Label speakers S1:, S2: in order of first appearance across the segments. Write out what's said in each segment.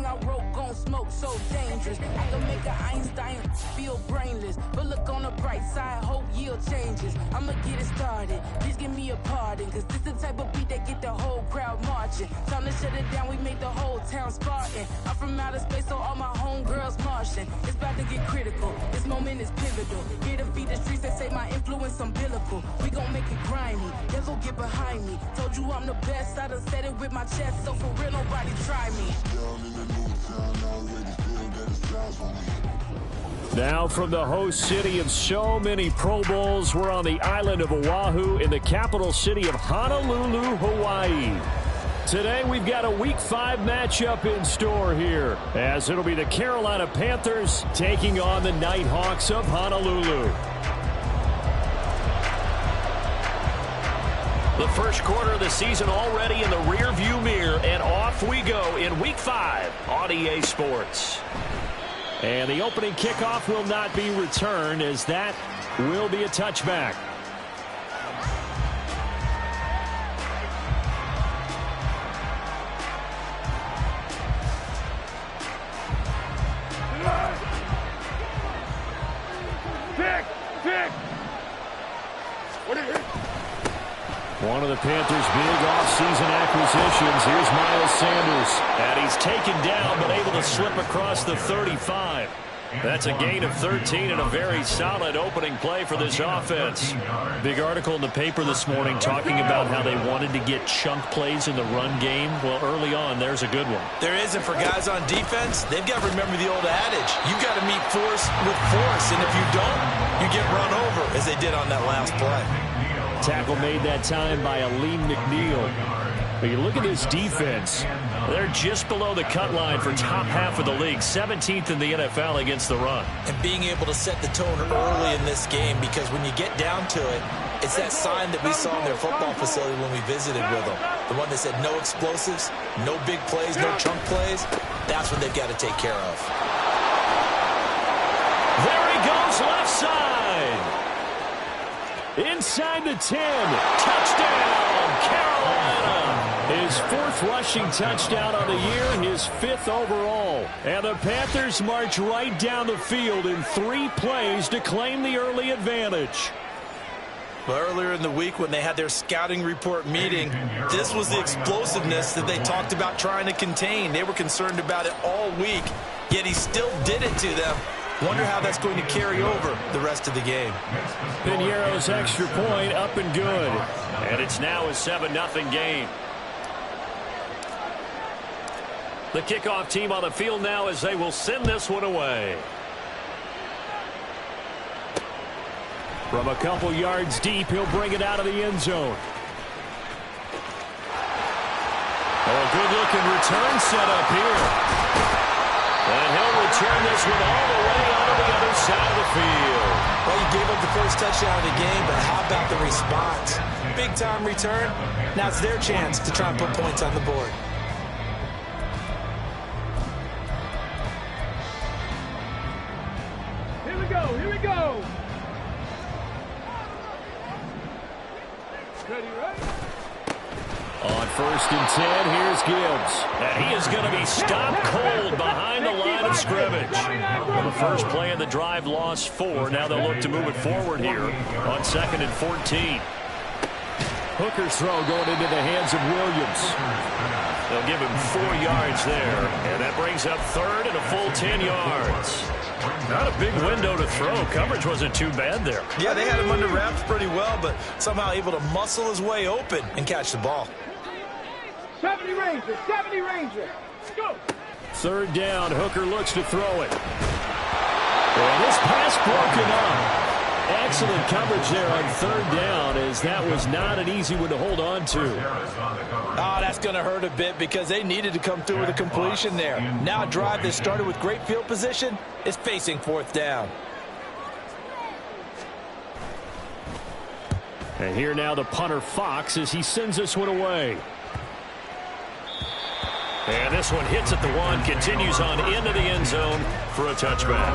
S1: Everything I wrote gon' smoke, so dangerous. I can make an Einstein feel brainless, but look on the bright side, hope yield changes. I'ma get it started, please give me a pardon, cause this the type of beat that get the whole crowd marching. Time to shut it down, we made the whole town Spartan. I'm from outer space, so all my homegirls Martian. It's about to get critical, this moment is pivotal. Here to feed the streets, they say my influence umbilical. We gon' make it grimy, devil get behind me. Told you I'm the best, I done said it with my chest, so for real nobody try me.
S2: Now from the host city of so many Pro Bowls, we're on the island of Oahu in the capital city of Honolulu, Hawaii. Today we've got a Week 5 matchup in store here, as it'll be the Carolina Panthers taking on the Nighthawks of Honolulu. The first quarter of the season already in the rearview mirror, and off we go in Week 5 on EA Sports. And the opening kickoff will not be returned, as that will be a touchback. One of the Panthers' big offseason acquisitions. Here's Miles Sanders. And he's taken down, but able to slip across the 35. That's a gain of 13 and a very solid opening play for this offense. Big article in the paper this morning talking about how they wanted to get chunk plays in the run game. Well, early on, there's a good one.
S3: There isn't for guys on defense. They've got to remember the old adage. You've got to meet force with force, and if you don't, you get run over, as they did on that last play.
S2: Tackle made that time by Aleem McNeil. But you look at this defense, they're just below the cut line for top half of the league, 17th in the NFL against the run.
S3: And being able to set the tone early in this game, because when you get down to it, it's that sign that we saw in their football facility when we visited with them. The one that said no explosives, no big plays, no chunk plays. That's what they've got to take care of.
S2: There he goes, left side. Inside the 10. Touchdown, Carolina. His fourth rushing touchdown on the year, his fifth overall. And the Panthers march right down the field in 3 plays to claim the early advantage.
S3: Well, earlier in the week when they had their scouting report meeting, this was the explosiveness that they talked about trying to contain. They were concerned about it all week, yet he still did it to them. Wonder how that's going to carry over the rest of the game.
S2: Piñeiro's extra point up and good. And it's now a 7-0 game. The kickoff team on the field now as they will send this one away. From a couple yards deep, he'll bring it out of the end zone. Oh, good-looking return set up here. And he'll return this one all the way onto the other side of the field.
S3: Well, you gave up the first touchdown of the game, but how about the response? Big-time return. Now it's their chance to try and put points on the board.
S4: Here we go, here we go. Ready, right?
S2: On 1st and 10, here's Gibbs. And he is going to be stopped cold behind the line of scrimmage. Well, the first play of the drive lost 4. Now they'll look to move it forward here on 2nd and 14. Hooker's throw going into the hands of Williams. They'll give him 4 yards there. And that brings up 3rd and a full 10 yards. Not a big window to throw. Coverage wasn't too bad there.
S3: Yeah, they had him under wraps pretty well, but somehow able to muscle his way open and catch the ball.
S4: 70 Ranger, 70 Ranger. Go.
S2: 3rd down, Hooker looks to throw it. And this pass broken up. Excellent coverage there on 3rd down, as that was not an easy one to hold on to.
S3: Oh, that's going to hurt a bit because they needed to come through with a completion there. Now a drive that started with great field position is facing 4th down.
S2: And here now the punter Fox as he sends this one away. And this one hits at the 1, continues on into the end zone for a touchback.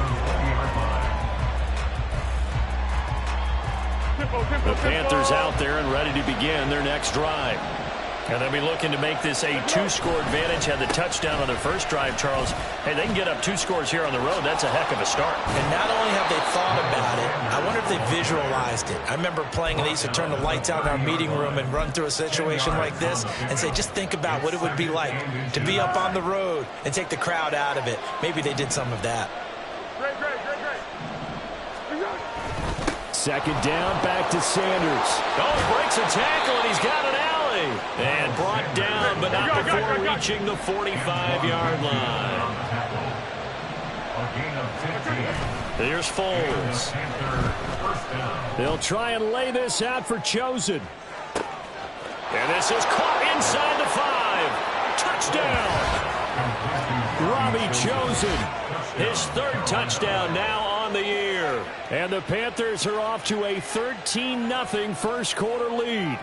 S2: The Panthers out there and ready to begin their next drive. And they'll be looking to make this a 2-score advantage. Had the touchdown on their first drive, Charles. Hey, they can get up 2 scores here on the road. That's a heck of a start.
S3: And not only have they thought about it, I wonder if they visualized it. I remember playing, and they used to turn the lights out in our meeting room and run through a situation like this and say, just think about what it would be like to be up on the road and take the crowd out of it. Maybe they did some of that.
S4: Great.
S2: Second down, back to Sanders. Oh, breaks a tackle, and he's got an alley. And brought down, but not before reaching the 45-yard line. Here's Foles. They'll try and lay this out for Chosen. And this is caught inside the 5. Touchdown. Robbie Chosen. His 3rd touchdown now on the year. And the Panthers are off to a 13-0 first quarter lead.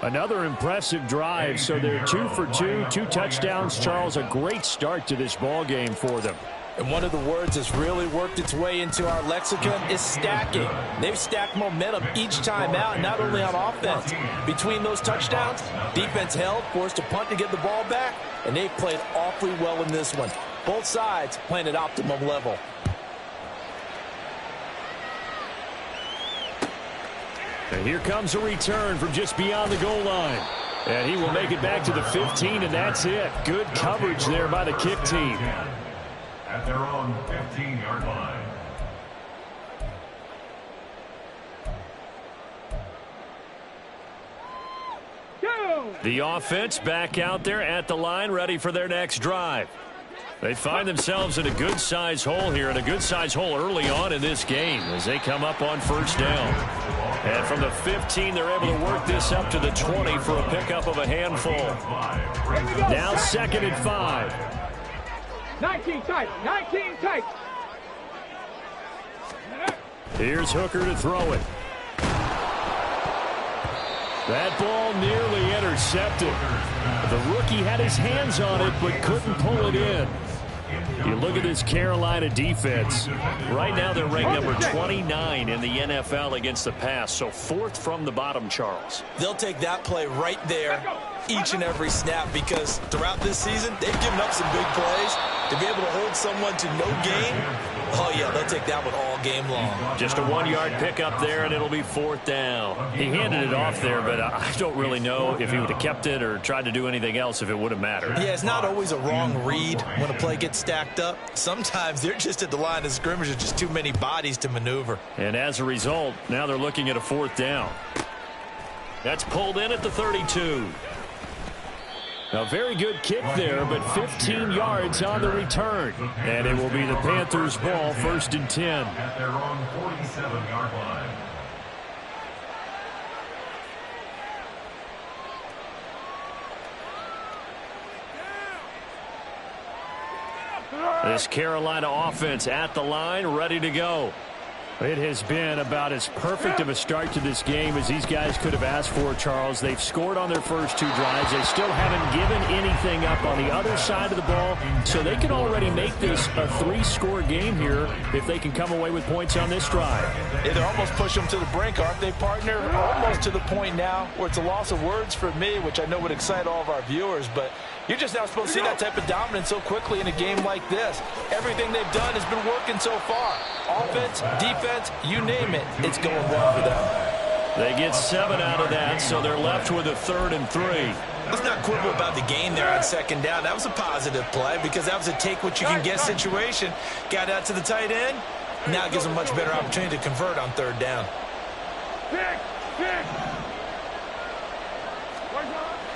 S2: Another impressive drive, so they're 2 for 2, 2 touchdowns. Charles, a great start to this ball game for them.
S3: And one of the words that's really worked its way into our lexicon is stacking. They've stacked momentum each time out, not only on offense. Between those touchdowns, defense held, forced a punt to get the ball back, and they've played awfully well in this one. Both sides playing at optimum level.
S2: And here comes a return from just beyond the goal line. And he will make it back to the 15, and that's it. Good coverage there by the kick team.
S5: At their own 15-yard line.
S2: The offense back out there at the line, ready for their next drive. They find themselves in a good-sized hole here, and a good-sized hole early on in this game as they come up on first down. And from the 15, they're able to work this up to the 20 for a pickup of a handful. Now 2nd and 5.
S4: 19 tight.
S2: Here's Hooker to throw it. That ball nearly intercepted. The rookie had his hands on it but couldn't pull it in. You look at this Carolina defense. Right now they're ranked number 29 in the NFL against the pass, so 4th from the bottom, Charles.
S3: They'll take that play right there each and every snap because throughout this season, they've given up some big plays. To be able to hold someone to no gain, oh yeah, they'll take that one all game long.
S2: Just a 1-yard pickup there, and it'll be 4th down. He handed it off there, but I don't really know if he would have kept it or tried to do anything else if it would have mattered.
S3: Yeah, it's not always a wrong read when a play gets stacked up. Sometimes they're just at the line of scrimmage. There's just too many bodies to maneuver.
S2: And as a result, now they're looking at a 4th down. That's pulled in at the 32. A very good kick there, but 15 yards on the return. And it will be the Panthers' ball, 1st and 10.
S5: At their own 47-yard line.
S2: This Carolina offense at the line, ready to go. It has been about as perfect of a start to this game as these guys could have asked for, Charles. They've scored on their first 2 drives. They still haven't given anything up on the other side of the ball, so they can already make this a 3-score game here if they can come away with points on this drive.
S3: Yeah, they're almost pushing them to the brink, aren't they, partner? Almost to the point now where it's a loss of words for me, which I know would excite all of our viewers, but you're just now supposed to see that type of dominance so quickly in a game like this. Everything they've done has been working so far. Offense, defense, you name it, it's going well for them.
S2: They get 7 out of that, so they're left with a 3rd and 3.
S3: Let's not quibble about the gain there on 2nd down. That was a positive play because that was a take-what-you-can-get situation. Got out to the tight end. Now it gives them a much better opportunity to convert on 3rd down.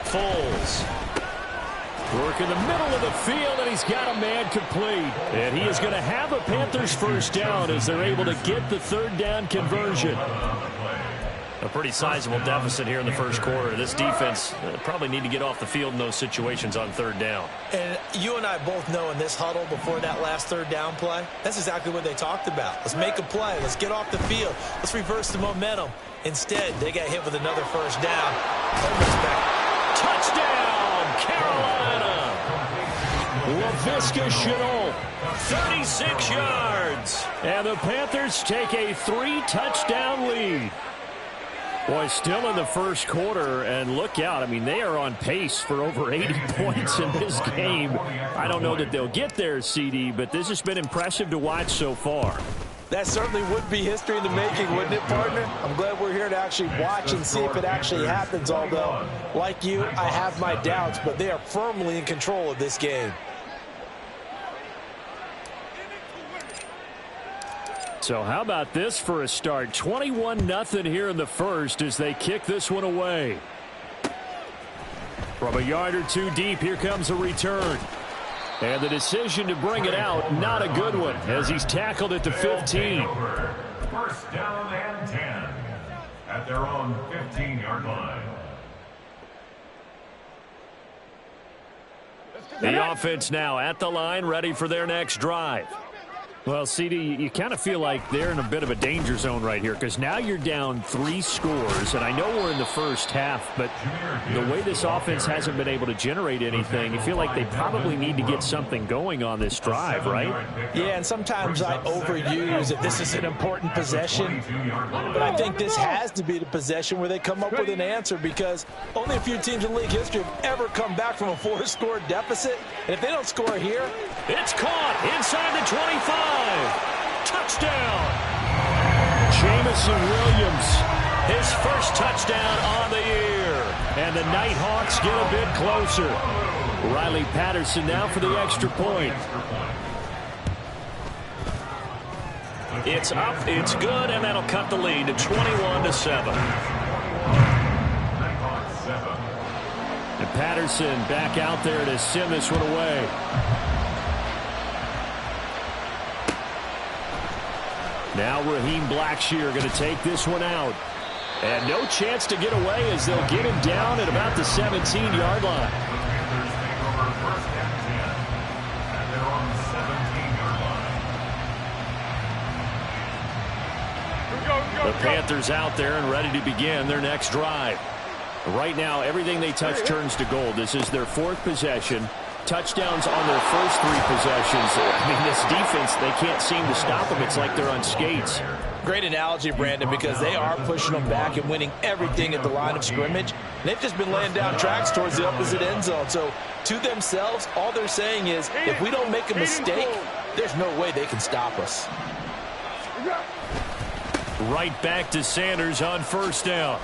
S2: Foles. Work in the middle of the field, and he's got a man complete. And he is going to have a Panthers 1st down as they're able to get the 3rd down conversion. A pretty sizable deficit here in the first quarter. This defense probably need to get off the field in those situations on 3rd down.
S3: And you and I both know in this huddle before that last 3rd down play, that's exactly what they talked about. Let's make a play. Let's get off the field. Let's reverse the momentum. Instead, they got hit with another 1st down.
S2: Touchdown, Carolina! Laviska Shenault, 36 yards. And the Panthers take a 3-touchdown lead. Boy, still in the first quarter, and look out. I mean, they are on pace for over 80 points in this game. I don't know that they'll get there, CD, but this has been impressive to watch so far.
S3: That certainly would be history in the making, wouldn't it, partner? I'm glad we're here to actually watch and see if it actually happens, although, like you, I have my doubts, but they are firmly in control of this game.
S2: So how about this for a start? 21-0 here in the first as they kick this one away. From a yard or two deep, here comes a return. And the decision to bring it out, not a good one, as he's tackled at the 15.
S5: First down and 10 at their own 15-yard line.
S2: The offense now at the line, ready for their next drive. Well, CD, you kind of feel like they're in a bit of a danger zone right here because now you're down 3 scores, and I know we're in the first half, but the way this offense hasn't been able to generate anything, you feel like they probably need to get something going on this drive, right?
S3: Yeah, and sometimes I overuse that this is an important possession, but I think this has to be the possession where they come up with an answer because only a few teams in league history have ever come back from a 4-score deficit, and if they don't score here,
S2: it's caught inside the 25. Touchdown. Jamison Williams, his first touchdown on the year. And the Nighthawks get a bit closer. Riley Patterson now for the extra point. It's up, it's good, and that'll cut the lead to 21-7. And Patterson back out there to send this one away. Now Raheem Blackshear going to take this one out. And no chance to get away as they'll get him down at about the 17-yard line. The Panthers out there and ready to begin their next drive. Right now, everything they touch turns to gold. This is their 4th possession. Touchdowns on their first 3 possessions. I mean, this defense, they can't seem to stop them. It's like they're on skates.
S3: Great analogy, Brandon, because they are pushing them back and winning everything at the line of scrimmage. They've just been laying down tracks towards the opposite end zone. So to themselves, all they're saying is, if we don't make a mistake, there's no way they can stop us.
S2: Right back to Sanders on first down.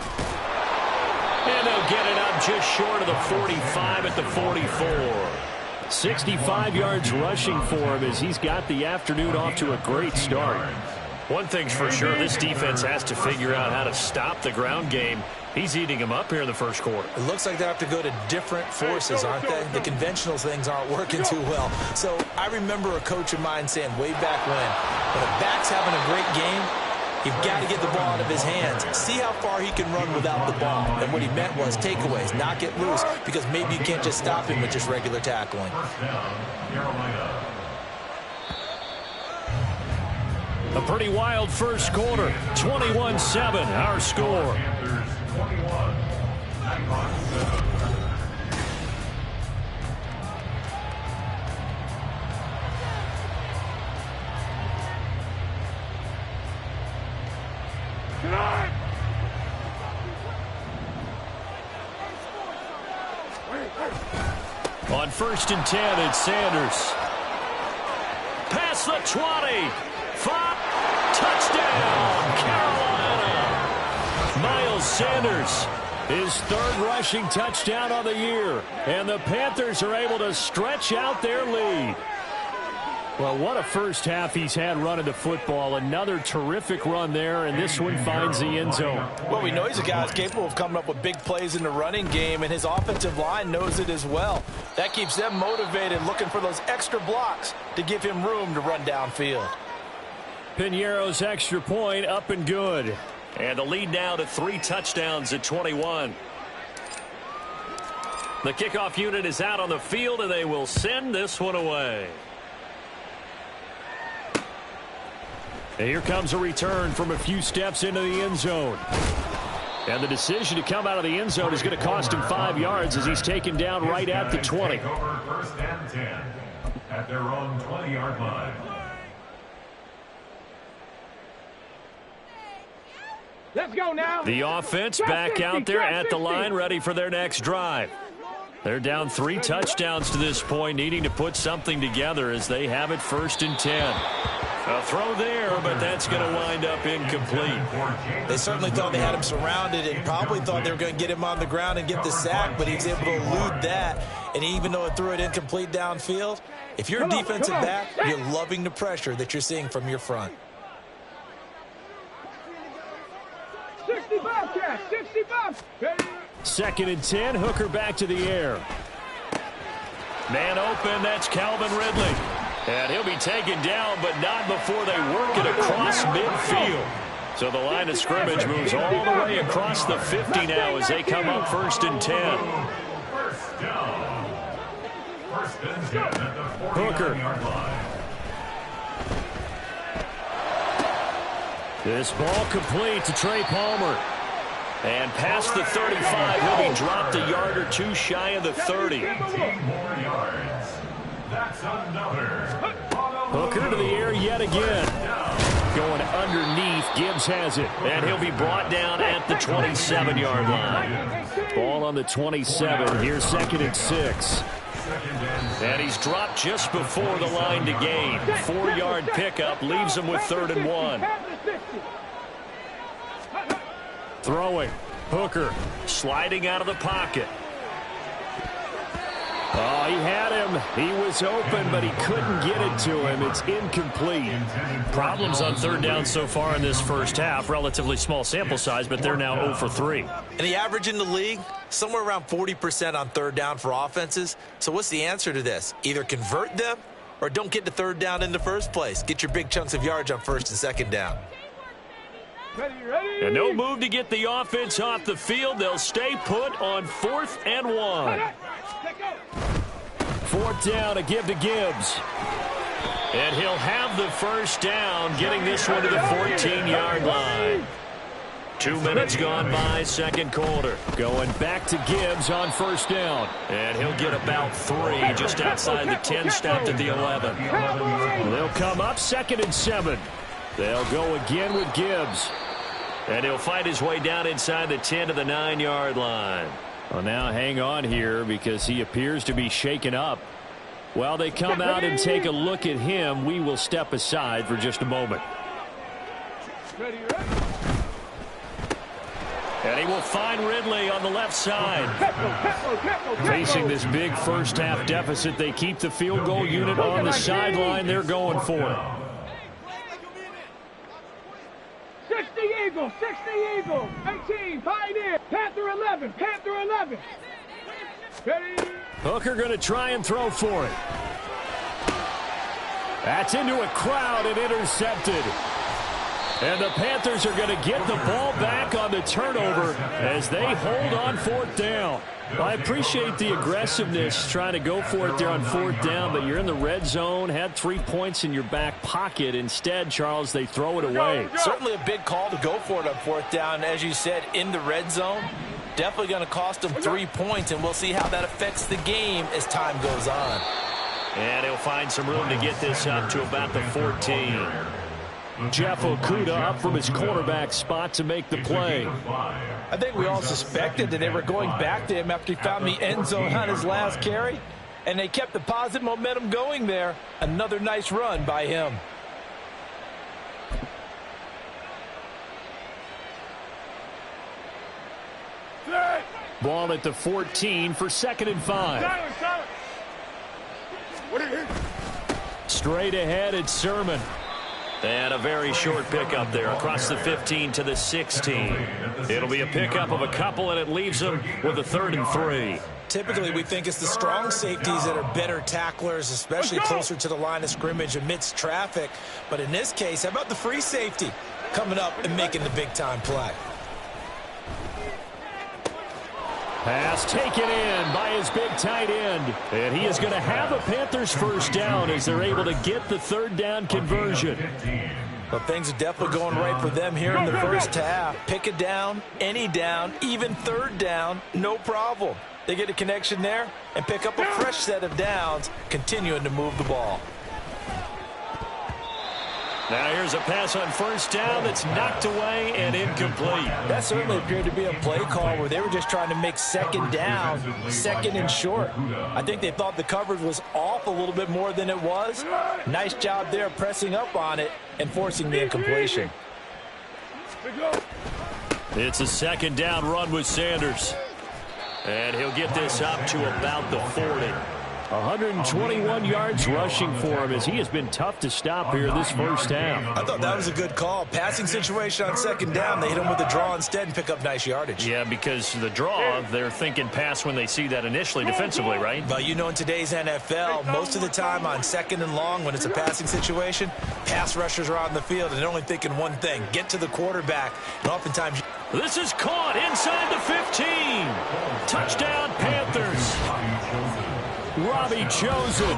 S2: And they'll get it up just short of the 45 at the 44. 65 yards rushing for him as he's got the afternoon off to a great start. One thing's for sure, this defense has to figure out how to stop the ground game. He's eating them up here in the first quarter.
S3: It looks like they have to go to different forces, aren't they? The conventional things aren't working too well. So I remember a coach of mine saying way back when a back's having a great game, you've got to get the ball out of his hands. See how far he can run without the ball. And what he meant was takeaways, not get loose, because maybe you can't just stop him with just regular tackling.
S2: A pretty wild first quarter. 21-7, our score. On 1st and 10, it's Sanders. Past the 20. 5. Touchdown, Carolina. Miles Sanders, his 3rd rushing touchdown of the year. And the Panthers are able to stretch out their lead. Well, what a first half he's had running the football. Another terrific run there, and this one finds the end zone.
S3: Well, we know he's a guy who's capable of coming up with big plays in the running game, and his offensive line knows it as well. That keeps them motivated, looking for those extra blocks to give him room to run downfield.
S2: Piñeiro's extra point up and good. And the lead now to 3 touchdowns at 21. The kickoff unit is out on the field, and they will send this one away. And here comes a return from a few steps into the end zone. And the decision to come out of the end zone is going to cost him 5 yards as he's taken down right at the 20.
S5: First and 10 at their own 20-yard line.
S4: Let's go now.
S2: The offense back out there at the line, ready for their next drive. They're down 3 touchdowns to this point, needing to put something together as they have it 1st and 10. A throw there, but that's going to wind up incomplete.
S3: They certainly thought they had him surrounded and probably thought they were going to get him on the ground and get the sack, but he was able to elude that. And even though it threw it incomplete downfield, if you're a defensive back, you're loving the pressure that you're seeing from your front.
S4: 65 catch, 65.
S2: 2nd and 10, Hooker back to the air. Man open, that's Calvin Ridley. And he'll be taken down, but not before they work it across midfield. So the line of scrimmage moves all the way across the 50 now as they come up 1st and 10.
S5: First down. 1st and 10 at the 49-yard line.
S2: This ball complete to Trey Palmer. And past the 35, he'll be dropped a yard or 2 shy of the 30.
S5: 18 more yards. That's another.
S2: Hooker to the air yet again. Going underneath, Gibbs has it. And he'll be brought down at the 27-yard line. Ball on the 27. Here's 2nd and 6. And he's dropped just before the line to gain. 4-yard pickup leaves him with 3rd and 1. Throwing. Hooker sliding out of the pocket. Oh, he had him. He was open, but he couldn't get it to him. It's incomplete. Problems on 3rd down so far in this first half. Relatively small sample size, but they're now 0 for 3.
S3: And the average in the league, somewhere around 40% on 3rd down for offenses. So what's the answer to this? Either convert them or don't get to 3rd down in the first place. Get your big chunks of yards on 1st and 2nd down.
S2: And no move to get the offense off the field. They'll stay put on 4th and 1. 4th down, a give to Gibbs. And he'll have the 1st down, getting this one to the 14-yard line. 2 minutes gone by, 2nd quarter. Going back to Gibbs on 1st down. And he'll get about 3 just outside the 10, stopped at the 11. They'll come up 2nd and 7. They'll go again with Gibbs. And he'll fight his way down inside the 10 to the 9-yard line. Well, now hang on here because he appears to be shaken up. While they come out and take a look at him, we will step aside for just a moment. And he will find Ridley on the left side. Facing this big first half deficit, they keep the field goal unit on the sideline. They're going for it.
S4: 60 Eagles, 60 Eagles, 18, Pioneer, Panther 11, Panther 11. Ready?
S2: Hooker going to try and throw for it. That's into a crowd and intercepted. And the Panthers are going to get the ball back on the turnover as they hold on 4th down. I appreciate the aggressiveness trying to go for it there on 4th down, but you're in the red zone, had 3 points in your back pocket. Instead, Charles, they throw it away.
S3: Certainly a big call to go for it on 4th down. As you said, in the red zone, definitely going to cost them 3 points, and we'll see how that affects the game as time goes on.
S2: And he'll find some room to get this up to about the 14. Jeff Okudah up from his cornerback spot to make the play.
S6: I think we all suspected that they were going back to him after he found the end zone on his last carry, and they kept the positive momentum going there. Another nice run by him.
S2: Ball at the 14 for 2nd and 5. Straight ahead, it's Sermon. And a very short pickup there across the 15 to the 16. It'll be a pickup of a couple, and it leaves them with a 3rd and 3.
S3: Typically, we think it's the strong safeties that are better tacklers, especially closer to the line of scrimmage amidst traffic. But in this case, how about the free safety coming up and making the big-time play?
S2: Pass taken in by his big tight end. And he is going to have a Panthers 1st down as they're able to get the 3rd down conversion.
S3: Well, things are definitely going right for them here in the first half. Pick a down, any down, even 3rd down, no problem. They get a connection there and pick up a fresh set of downs, continuing to move the ball.
S2: Now here's a pass on first down that's knocked away and incomplete.
S6: That certainly appeared to be a play call where they were just trying to make second down, second and short. I think they thought the coverage was off a little bit more than it was. Nice job there pressing up on it and forcing the incompletion.
S2: It's a second down run with Sanders. And he'll get this up to about the 40. 121 yards rushing for him as he has been tough to stop here this first half.
S3: I thought that was a good call. Passing situation on second down. They hit him with the draw instead and pick up nice yardage.
S2: Yeah, because the draw, they're thinking pass when they see that initially defensively, right?
S3: But you know, in today's NFL, most of the time on second and long when it's a passing situation, pass rushers are on the field and they're only thinking one thing, get to the quarterback. And oftentimes...
S2: This is caught inside the 15. Touchdown, Panthers. Robbie Chosen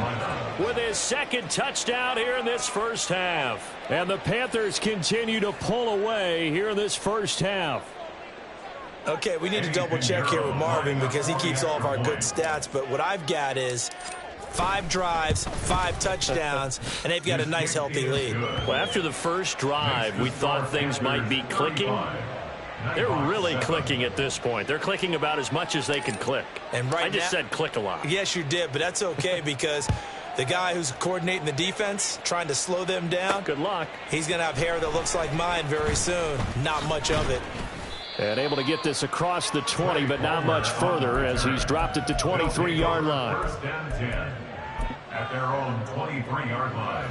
S2: with his second touchdown here in this first half. And the Panthers continue to pull away here in this first half.
S3: Okay, we need to double check here with Marvin because he keeps all of our good stats. But what I've got is 5 drives, 5 touchdowns, and they've got a nice healthy lead.
S2: Well, after the first drive, we thought things might be clicking. They're really clicking at this point. They're clicking about as much as they can click.
S3: And right
S2: I just said click a lot.
S3: Yes, you did, but that's okay because the guy who's coordinating the defense, trying to slow them down,
S2: good luck.
S3: He's going to have hair that looks like mine very soon. Not much of it.
S2: And able to get this across the 20, but not much further as he's dropped it to 23-yard line.
S5: First and 10 at their own 23-yard line.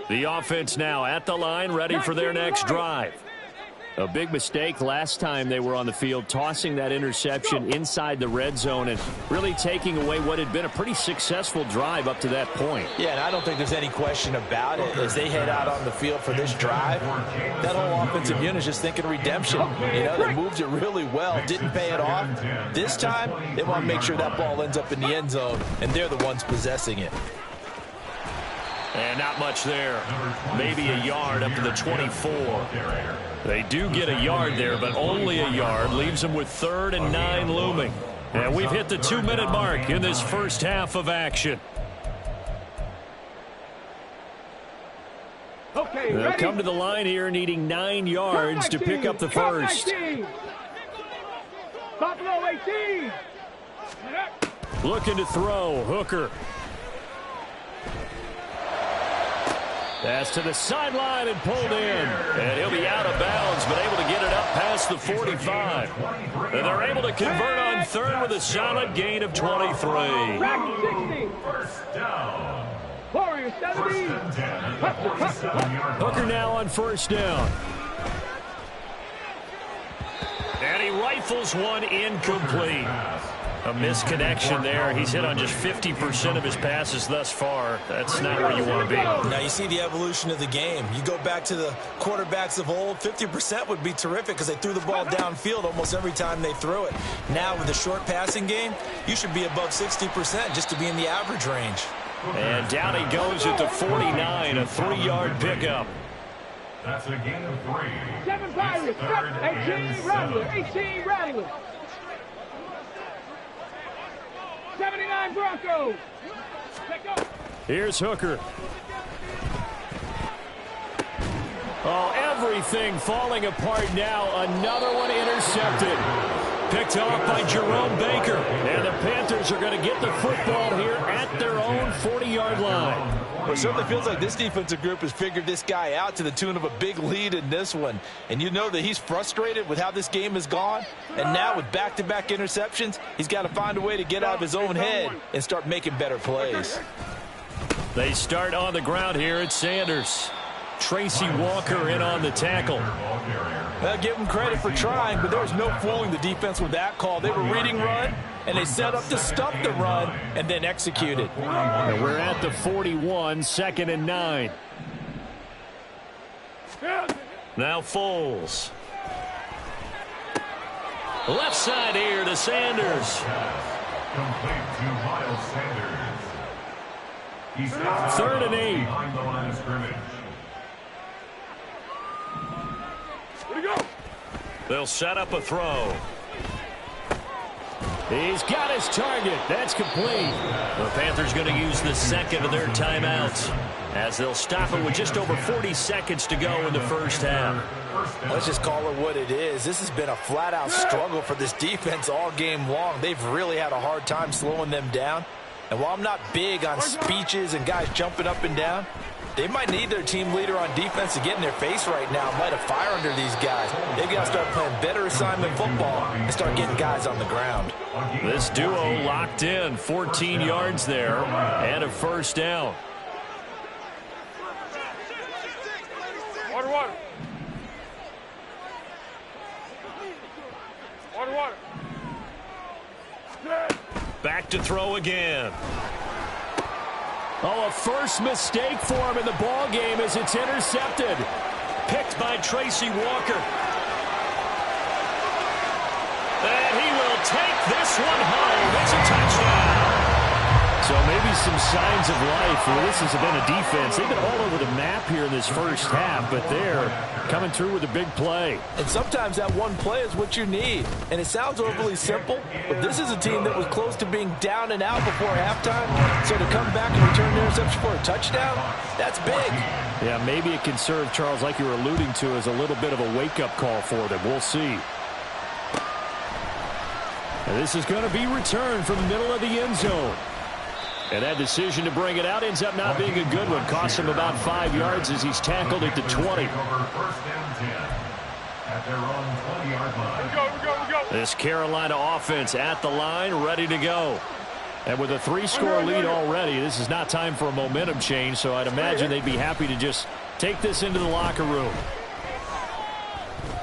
S2: The offense now at the line, ready for their next drive. A big mistake last time they were on the field, tossing that interception inside the red zone and really taking away what had been a pretty successful drive up to that point.
S6: Yeah, and I don't think there's any question about it. As they head out on the field for this drive, that whole offensive unit is just thinking redemption. You know, they moved it really well, didn't pay it off. This time, they want to make sure that ball ends up in the end zone, and they're the ones possessing it.
S2: And not much there. Maybe a yard up to the 24. They do get a yard there, but only a yard. Leaves them with 3rd and 9 looming. And we've hit the 2-minute mark in this first half of action.
S4: Okay,
S2: They'll
S4: ready?
S2: come to the line here needing 9 yards to pick up the first.
S4: Buffalo 18.
S2: Looking to throw. Hooker. Pass to the sideline and pulled in. And he'll be out of bounds, but able to get it up past the 45. And they're able to convert on 3rd with a solid gain of 23.
S5: First down.
S4: Warriors 17.
S2: Hooker now on first down. And he rifles one incomplete. A misconnection there. He's hit on just 50% of his passes thus far. That's not where you want to be.
S3: Now, you see the evolution of the game. You go back to the quarterbacks of old, 50% would be terrific because they threw the ball downfield almost every time they threw it. Now, with a short passing game, you should be above 60% just to be in the average range.
S2: And down he goes at the 49, a 3-yard pickup.
S5: That's a gain of 3.
S4: 7 Pirates. 18 Rattler. 18 Rattler. 79 Broncos.
S2: Here's Hooker. Oh, everything falling apart now. Another one intercepted. Picked off by Jerome Baker. And the Panthers are going to get the football here at their own 40-yard line.
S6: Well, it certainly feels like this defensive group has figured this guy out to the tune of a big lead in this one. And you know that he's frustrated with how this game has gone. And now with back-to-back interceptions, he's got to find a way to get out of his own head and start making better plays.
S2: They start on the ground here at Sanders. Tracy Walker in on the tackle.
S6: Well, give him credit for trying, but there was no fooling the defense with that call. They were reading run, and they set up to stop the run and then executed.
S2: And we're at the 41, 2nd and 9. Now Foles. Left side here to Sanders.
S5: Complete to Miles Sanders. He's
S2: 3rd and 8.
S5: behind the line of scrimmage.
S2: They'll set up a throw. He's got his target. That's complete.
S7: The Panthers going to use the second of their timeouts as they'll stop it with just over 40 seconds to go in the first half.
S6: Let's just call it what it is. This has been a flat-out struggle for this defense all game long. They've really had a hard time slowing them down. And while I'm not big on speeches and guys jumping up and down, they might need their team leader on defense to get in their face right now, light a fire under these guys. They've got to start playing better assignment football and start getting guys on the ground.
S2: This duo locked in, 14 yards there, and a first down.
S4: Water, water. Water, water.
S2: Back to throw again. Oh, a first mistake for him in the ball game as it's intercepted.
S7: Picked by Tracy Walker. And he will take this one home. It's a touchdown.
S2: So maybe some signs of life. Well, this has been a defense. They've been all over the map here in this first half, but they're coming through with a big play.
S6: And sometimes that one play is what you need. And it sounds overly simple, but this is a team that was close to being down and out before halftime. So to come back and return the interception for a touchdown, that's big.
S2: Yeah, maybe it can serve, Charles, like you were alluding to, as a little bit of a wake-up call for them. We'll see. And this is going to be returned from the middle of the end zone. And that decision to bring it out ends up not being a good one. Costs him about 5 yards as he's tackled at the 20. This Carolina offense at the line, ready to go. And with a 3-score lead already, this is not time for a momentum change, so I'd imagine they'd be happy to just take this into the locker room.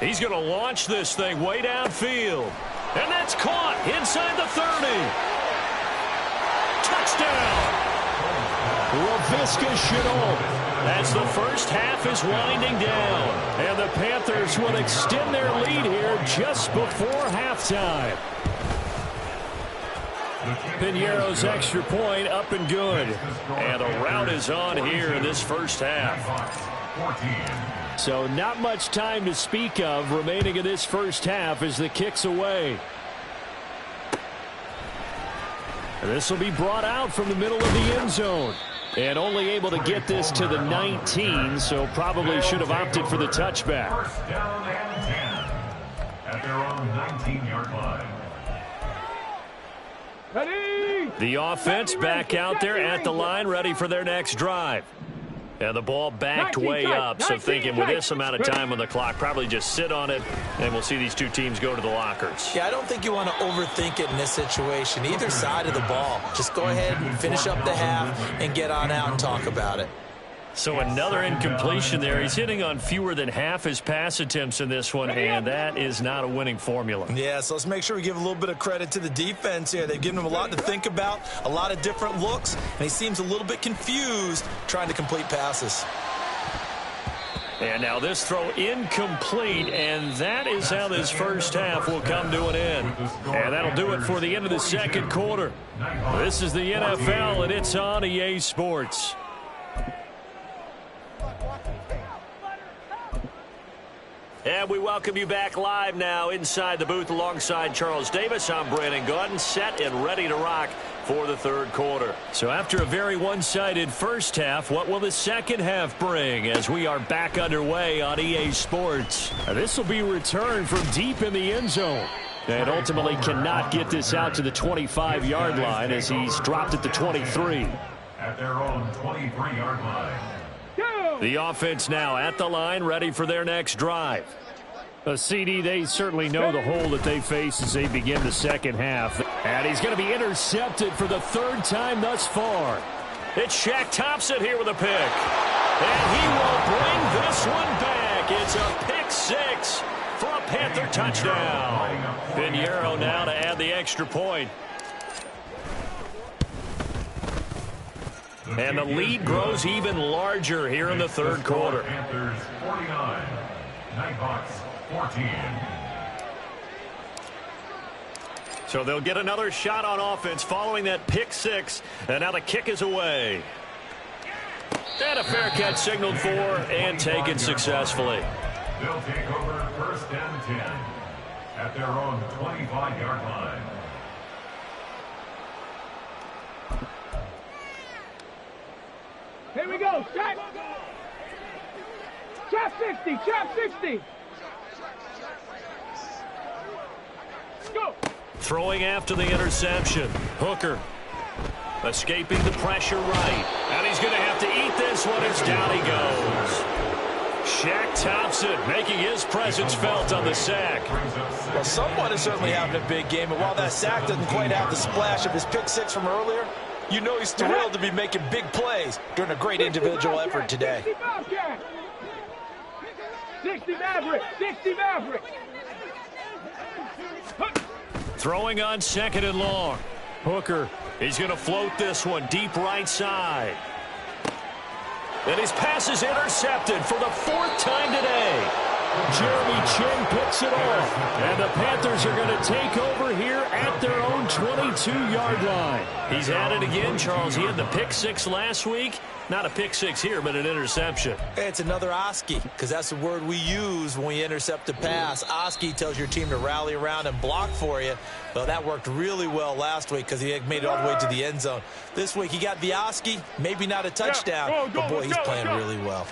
S7: He's going to launch this thing way downfield. And that's caught inside the 30. Touchdown!
S2: Laviska Shenault.
S7: As the first half is winding down.
S2: And the Panthers will extend their lead here just before halftime. Piñeiro's extra point up and good.
S7: And a rout is on here in this first half.
S2: So not much time to speak of remaining in this first half as the kick's away. This will be brought out from the middle of the end zone. And only able to get this to the 19, so probably should have opted for the touchback.
S5: First down and 10 at their own 19-yard line.
S4: Ready?
S2: The offense back out there at the line, ready for their next drive.
S7: And the ball backed way up, so thinking with this amount of time on the clock, probably just sit on it, and we'll see these two teams go to the lockers.
S6: Yeah, I don't think you want to overthink it in this situation. Either side of the ball. Just go ahead and finish up the half and get on out and talk about it.
S7: So another incompletion there. He's hitting on fewer than half his pass attempts in this one, and that is not a winning formula.
S3: Yeah, so let's make sure we give a little bit of credit to the defense here. They've given him a lot to think about, a lot of different looks, and he seems a little bit confused trying to complete passes.
S7: And now this throw incomplete, and that is how this first half will come to an end. And that'll do it for the end of the second quarter. This is the NFL, and it's on EA Sports. And we welcome you back live now inside the booth alongside Charles Davis. I'm Brandon Gaudin, set and ready to rock for the third quarter. So after a very one-sided first half, what will the second half bring as we are back underway on EA Sports?
S2: This will be returned from deep in the end zone. And ultimately cannot get this out to the 25-yard line as he's dropped at the 23.
S5: At their own 23-yard line.
S2: The offense now at the line, ready for their next drive. CD, they certainly know the hole that they face as they begin the second half. And he's going to be intercepted for the third time thus far.
S7: It's Shaq Thompson here with a pick. And he will bring this one back. It's a pick six for a Panther touchdown. Piñeiro now to add the extra point. And the lead grows even larger here in the third quarter.
S5: Panthers 49, Nighthawks 14.
S7: So they'll get another shot on offense following that pick six. And now the kick is away. And a fair catch signaled for and taken successfully.
S5: They'll take over first and 10 at their own 25-yard line.
S4: we go. Trap. Trap 60. Trap 60. Go.
S7: Throwing after the interception. Hooker escaping the pressure right. And he's going to have to eat this one as down he goes. Shaq Thompson making his presence felt on the sack.
S6: Well, someone is certainly having a big game, and while that sack doesn't quite have the splash of his pick six from earlier, you know he's thrilled to be making big plays during a great individual effort today.
S4: 60 Maverick. 60 Maverick.
S7: Throwing on 2nd and long. Hooker, he's going to float this one deep right side. And his pass is intercepted for the 4th time today. Jeremy Chin picks it off. And the Panthers are going to take over here at their own 22-yard line. He's at it again, Charles. He had the pick six last week. Not a pick six here, but an interception.
S6: It's another Oski, because that's the word we use when we intercept a pass. Oski tells your team to rally around and block for you. Well, that worked really well last week because he made it all the way to the end zone. This week he got the Oski, maybe not a touchdown, but boy, he's playing really well.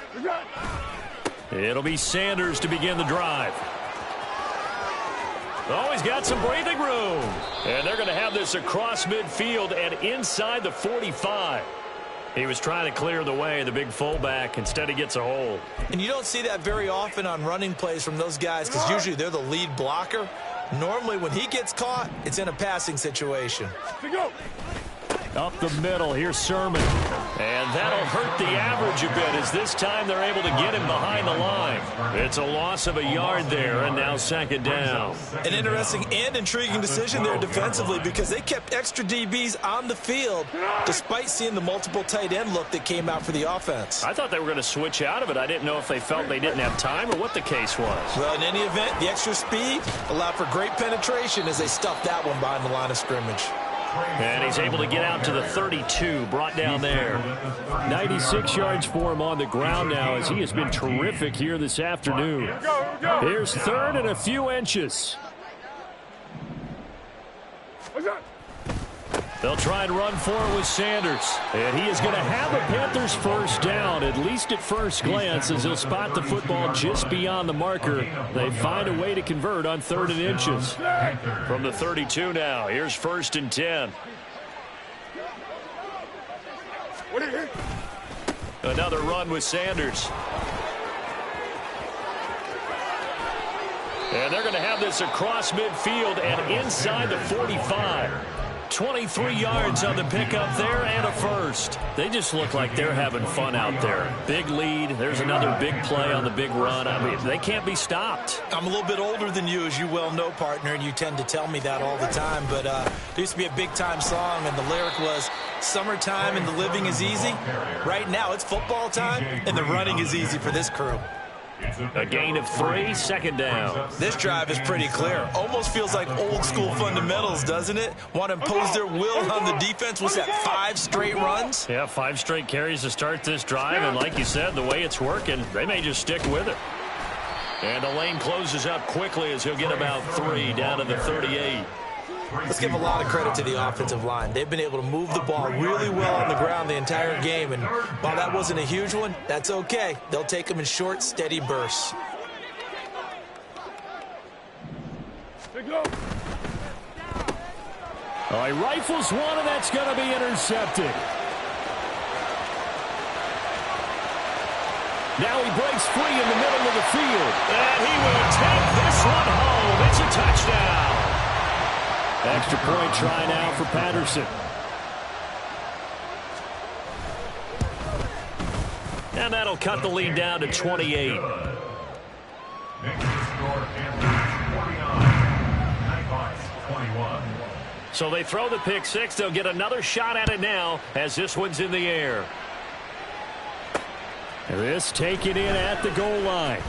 S7: It'll be Sanders to begin the drive. Oh, he's got some breathing room. And they're going to have this across midfield and inside the 45. He was trying to clear the way, the big fullback. Instead, he gets a hold.
S6: And you don't see that very often on running plays from those guys because usually they're the lead blocker. Normally, when he gets caught, it's in a passing situation.
S7: Up the middle, here's Sermon. And that'll hurt the average a bit as this time they're able to get him behind the line. It's a loss of a yard there, and now 2nd down.
S6: An interesting and intriguing decision there defensively because they kept extra DBs on the field despite seeing the multiple tight end look that came out for the offense.
S7: I thought they were going to switch out of it. I didn't know if they felt they didn't have time or what the case was.
S6: Well, in any event, the extra speed allowed for great penetration as they stuffed that one behind the line of scrimmage.
S7: And he's able to get out to the 32, brought down there. 96 yards for him on the ground now as he has been terrific here this afternoon. Here's 3rd and a few inches. They'll try and run for it with Sanders. And he is going to have a Panthers first down, at least at first glance, as he'll spot the football just beyond the marker. They find a way to convert on 3rd and inches. From the 32 now, here's 1st and 10. Another run with Sanders. And they're going to have this across midfield and inside the 45. 23 yards on the pickup there and a first. They just look like they're having fun out there. Big lead. There's another big play on the big run. I mean, they can't be stopped.
S6: I'm a little bit older than you, as you well know, partner, and you tend to tell me that all the time. But there used to be a big-time song, and the lyric was, summertime and the living is easy. Right now, it's football time, and the running is easy for this crew.
S7: A gain of 3, 2nd down.
S6: This drive is pretty clear. Almost feels like old school fundamentals, doesn't it? Want to impose their will on the defense. What's that, 5 straight runs?
S7: Yeah, 5 straight carries to start this drive. And like you said, the way it's working, they may just stick with it. And the lane closes up quickly as he'll get about 3 down to the 38.
S6: Let's give a lot of credit to the offensive line. They've been able to move the ball really well on the ground the entire game. And while that wasn't a huge one, that's okay. They'll take them in short, steady bursts.
S7: All right, rifles one, and that's going to be intercepted. Now he breaks free in the middle of the field. And he will take this one home. It's a touchdown. Extra point try now for Patterson. And that'll cut the lead down to 28. So they throw the pick six. They'll get another shot at it now as this one's in the air. This taken in at the goal line.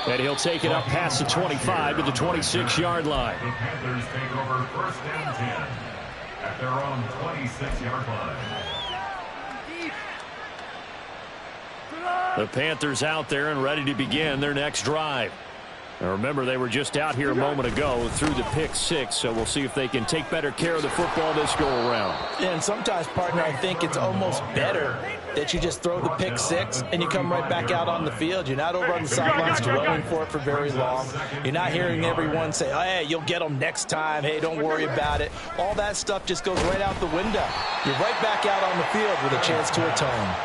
S7: And he'll take it up past the 25 to the 26-yard line.
S5: The Panthers take over 1st and 10 at their own 26-yard line.
S7: The Panthers out there and ready to begin their next drive.
S2: Now remember, they were just out here a moment ago through the pick six, so we'll see if they can take better care of the football this go-around.
S6: And sometimes, partner, I think it's almost better that you just throw the pick six and you come right back out on the field. You're not over on the sidelines dwelling for it for very long. You're not hearing everyone say, oh, hey, you'll get them next time. Hey, don't worry about it. All that stuff just goes right out the window. You're right back out on the field with a chance to atone.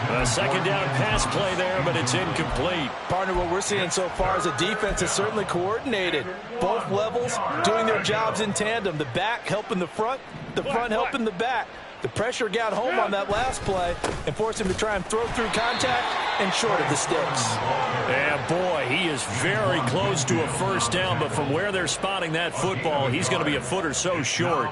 S7: A second down pass play there, but it's incomplete.
S6: Partner, what we're seeing so far is a defense is certainly coordinated. Both levels doing their jobs in tandem. The back helping the front helping the back. The pressure got home on that last play and forced him to try and throw through contact and short of the sticks.
S7: Yeah, boy, he is very close to a first down, but from where they're spotting that football, he's going to be a foot or so short.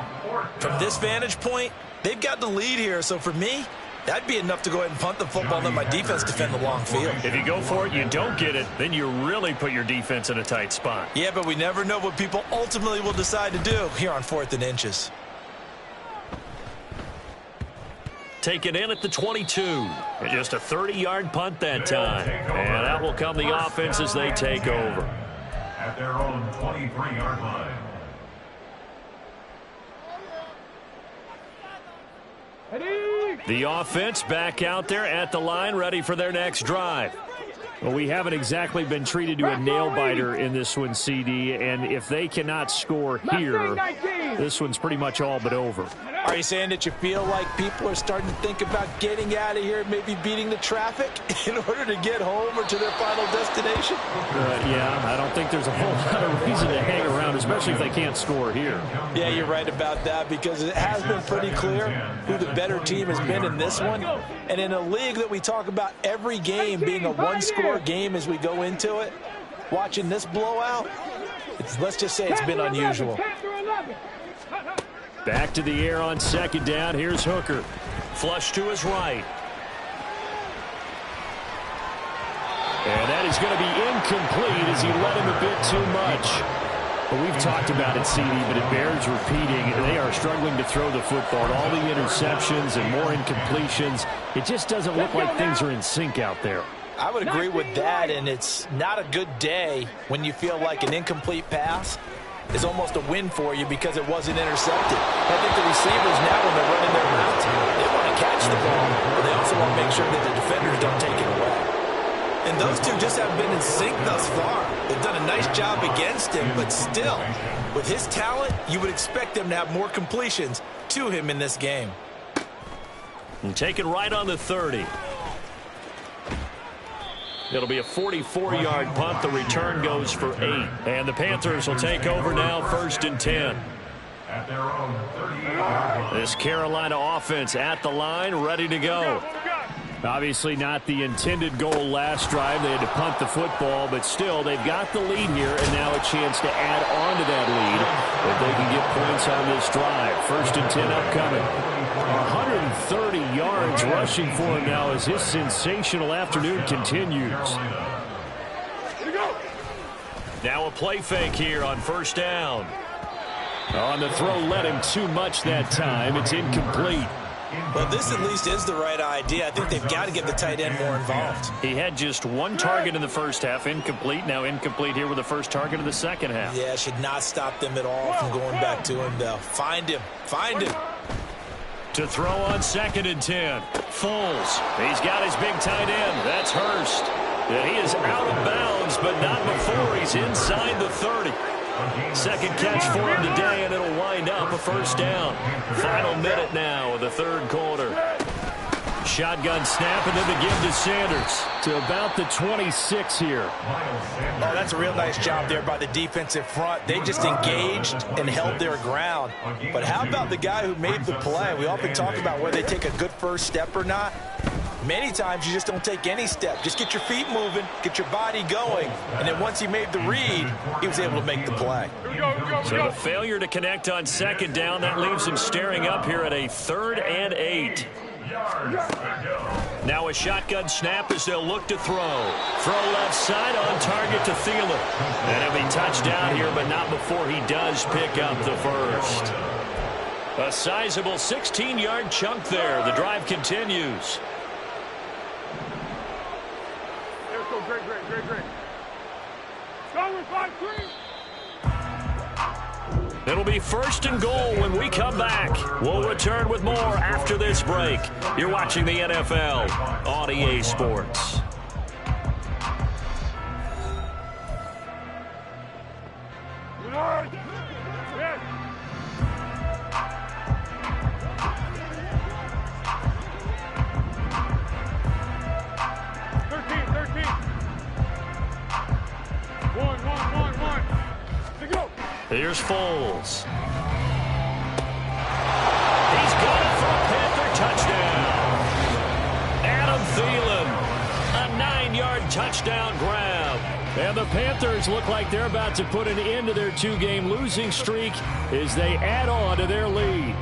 S3: From this vantage point, they've got the lead here, so for me, that'd be enough to go ahead and punt the football and let my defense defend the long field.
S7: If you go for it, you don't get it, then you really put your defense in a tight spot.
S3: Yeah, but we never know what people ultimately will decide to do here on 4th and inches.
S7: Taken in at the 22. And just a 30-yard punt that time. And out will come the offense as they take over.
S5: At their own 23-yard line.
S7: The offense back out there at the line, ready for their next drive.
S2: Well, we haven't exactly been treated to a nail-biter in this one, CD, and if they cannot score here, this one's pretty much all but over.
S6: Are you saying that you feel like people are starting to think about getting out of here, maybe beating the traffic in order to get home or to their final destination?
S2: Yeah, I don't think there's a whole lot of reason to hang around, especially if they can't score here.
S6: Yeah, you're right about that, because it has been pretty clear who the better team has been in this one. And in a league that we talk about every game being a one-score game as we go into it, watching this blowout, let's just say it's been unusual.
S2: Back to the air on second down. Here's Hooker.
S7: Flush to his right.
S2: And that is going to be incomplete as he led him a bit too much. But we've talked about it, CD, but it bears repeating. They are struggling to throw the football. All the interceptions and more incompletions. It just doesn't look like things are in sync out there.
S6: I would agree with that, and it's not a good day when you feel like an incomplete pass is almost a win for you because it wasn't intercepted. I think the receivers now, when they're running their routes, they want to catch the ball, but they also want to make sure that the defenders don't take it away.
S3: And those two just haven't been in sync thus far. They've done a nice job against him, but still, with his talent, you would expect them to have more completions to him in this game.
S7: And taken right on the 30. It'll be a 44-yard punt. The return goes for 8. And the Panthers will take over now, 1st and 10.
S5: At their own 38-yard line.
S7: This Carolina offense at the line, ready to go.
S2: Obviously not the intended goal last drive. They had to punt the football, but still, they've got the lead here, and now a chance to add on to that lead if they can get points on this drive. 1st and 10 upcoming. 130 yards rushing for him now as his sensational afternoon continues.
S7: Now a play fake here on 1st down.
S2: On the throw, led him too much that time. It's incomplete.
S3: Well, this at least is the right idea. I think they've got to get the tight end more involved.
S7: He had just one target in the first half, incomplete. Now incomplete here with the first target of the second half.
S3: Yeah, should not stop them at all from going back to him, though. Find him. Find him.
S7: To throw on 2nd and 10. Foles. He's got his big tight end. That's Hurst. And he is out of bounds, but not before he's inside the 30. Second catch for him today, and it'll wind up a 1st down. Final minute now of the 3rd quarter. Shotgun snap, and then to give to Sanders.
S2: To about the 26 here.
S6: Oh, that's a real nice job there by the defensive front. They just engaged and held their ground. But how about the guy who made the play? We often talk about whether they take a good first step or not. Many times you just don't take any step. Just get your feet moving, get your body going, and then once he made the read, he was able to make the play.
S7: So the failure to connect on 2nd down, that leaves him staring up here at a 3rd and 8. Now a shotgun snap as they'll look to throw. Throw left side on target to Thielen. And he'll be touched down here, but not before he does pick up the 1st. A sizable 16-yard chunk there. The drive continues. It'll be 1st and goal when we come back. We'll return with more after this break. You're watching the NFL on EA Sports. Here's Foles. He's got it for a Panther touchdown. Adam Thielen, a 9-yard touchdown grab. And the Panthers look like they're about to put an end to their 2-game losing streak as they add on to their lead.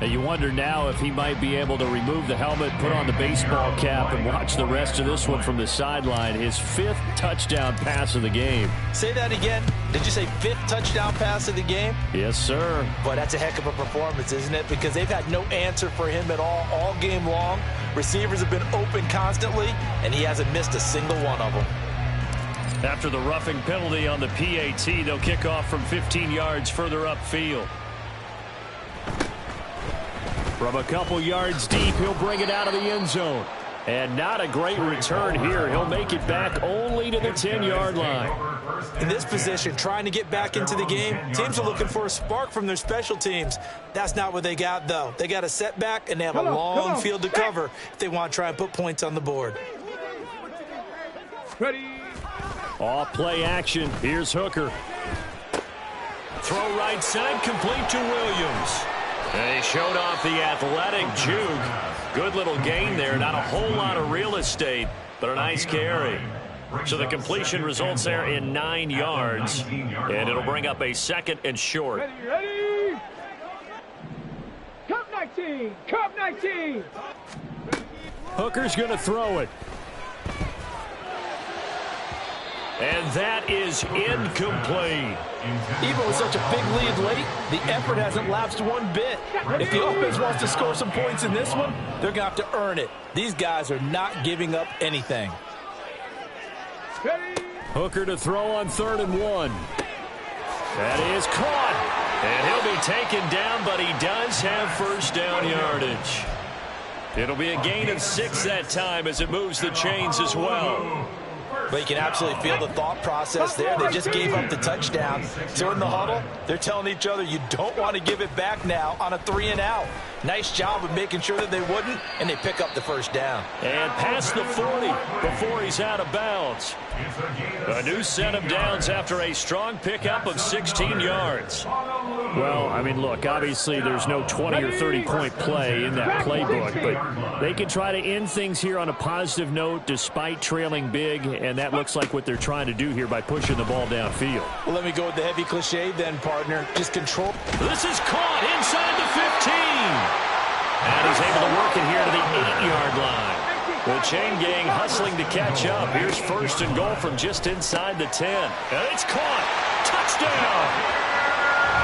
S7: And you wonder now if he might be able to remove the helmet, put on the baseball cap, and watch the rest of this one from the sideline. His 5th touchdown pass of the game.
S6: Say that again. Did you say 5th touchdown pass of the game?
S7: Yes, sir.
S6: Boy, that's a heck of a performance, isn't it? Because they've had no answer for him at all game long. Receivers have been open constantly, and he hasn't missed a single one of them.
S7: After the roughing penalty on the PAT, they'll kick off from 15 yards further upfield. From a couple yards deep, he'll bring it out of the end zone. And not a great return here. He'll make it back only to the 10-yard line.
S6: In this position, trying to get back into the game, teams are looking for a spark from their special teams. That's not what they got, though. They got a setback, and they have a long field to cover if they want to try and put points on the board.
S4: Ready.
S7: Off play action. Here's Hooker. Throw right side, complete to Williams. They showed off the athletic juke. Good little gain there. Not a whole lot of real estate, but a nice carry. So the completion results there in 9 yards, and it'll bring up a 2nd and short.
S4: Ready. Cup 19. Cup 19.
S7: Hooker's going to throw it. And that is incomplete.
S6: Even with such a big lead late, the effort hasn't lapsed one bit. If the offense wants to score some points in this one, they're going to have to earn it. These guys are not giving up anything.
S7: Hooker to throw on 3rd and 1. That is caught. And he'll be taken down, but he does have 1st down yardage. It'll be a gain of 6 that time as it moves the chains as well.
S6: But you can absolutely feel the thought process there. They just gave up the touchdown. So in the huddle, they're telling each other, you don't want to give it back now on a 3-and-out. Nice job of making sure that they wouldn't, and they pick up the 1st down.
S7: And past the 40 before he's out of bounds. A new set of downs after a strong pickup of 16 yards. Well, I mean, look, obviously there's no 20 or 30-point play in that playbook, but they can try to end things here on a positive note despite trailing big, and that looks like what they're trying to do here by pushing the ball downfield.
S6: Well, let me go with the heavy cliche then, partner. Just control.
S7: This is caught inside the 15. And he's able to work it here to the 8-yard line. The chain gang hustling to catch up. Here's 1st and goal from just inside the 10. And it's caught. Touchdown.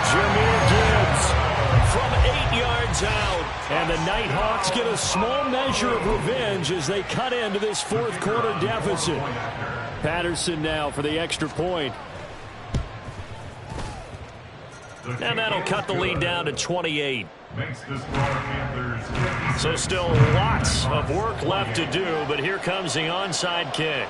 S7: Jahmyr Gibbs from 8 yards out. And the Nighthawks get a small measure of revenge as they cut into this 4th quarter deficit. Patterson now for the extra point. And that'll cut the lead down to 28. So still lots of work left to do, but here comes the onside kick.